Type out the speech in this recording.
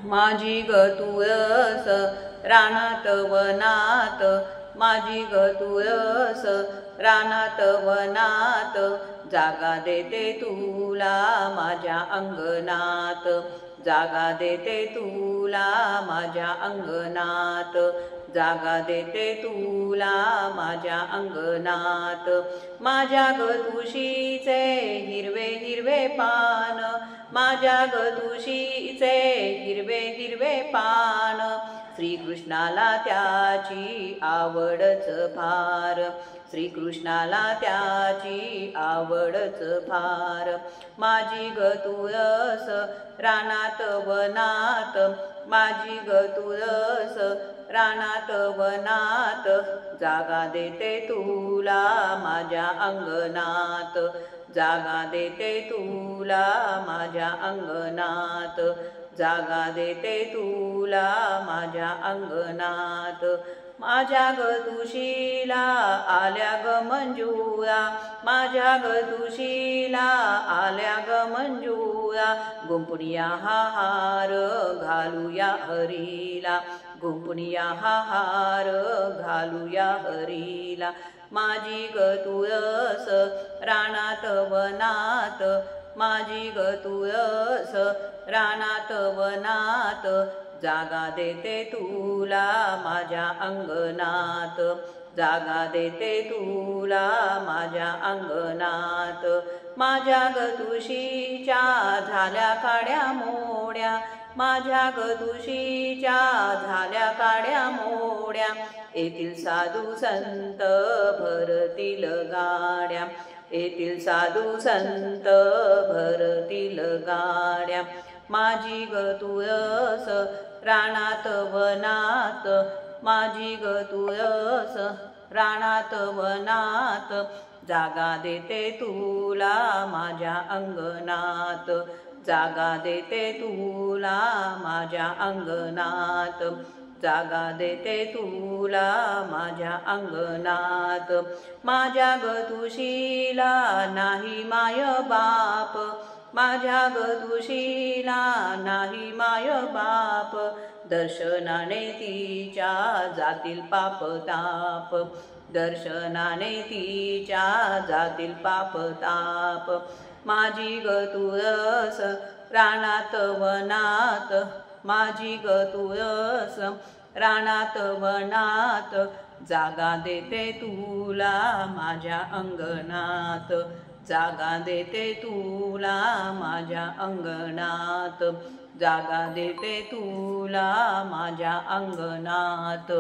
माझी ग तुळस रानात वनात, माझी ग तुळस रानात वनात, जागा देते तुला माझ्या अंगणात, जागा देते तुला माझ्या अंगणात, जागा देते तुला माझ्या अंगणात। माझ्या ग तुळशीचे हिरवे हिरवे पान, माझ्या ग तुळशीचे हिरवे हिरवे पान, श्रीकृष्णाला त्याची आवडच फार, श्रीकृष्णाला त्याची आवडच फार। माझी ग तुळस रानात वनात, माझी ग तुळस रानात वनात, जागा देते तुला माझ्या अंगणात, जागा देते तुला माझ्या अंगणात, जागा देते तुला माझ्या अंगणात। माझ्या ग तुळशीला आल्या ग मंजुळा, माझ्या ग तुळशीला आल्या ग मंजुळा, गुंफणीया हा हार घालूया हरीला, गुंफणीया हा हार घालूया हरीला। माझी ग तुळस रानात वनात, माझी ग तुळस रानात वनात, जागा देते तुला माझ्या अंगणात, जागा देते तुला माझ्या अंगणात। माझ्या ग तुळशीच्या झाल्या काड्या मोड्या, माझ्या ग तुळशीच्या झाल्या काड्या मोड्या, येतील साधू संत भरतील गाड्या, येतील साधू संत भरतील गाड्या। माझी ग तुळस रानात वनात, माझी ग तुळस रानात वनात, जागा देते तुला माझ्या अंगणात, जागा देते तुला माझ्या अंगणात, जागा देते तुला माझ्या अंगणात। माझ्या ग तुळशीला नाही माय बाप, माझ्या ग तुळशीला नाही माय बाप, दर्शनाने तिच्या जातील पाप ताप, दर्शनाने तिच्या जातील पाप ताप। माझी ग तुळस रानात वनात, माझी ग तुळस रानात वनात, जागा देते तुला माझ्या अंगणात, जागा देते तुला माझ्या अंगणात, जागा देते तुला माझ्या अंगणात।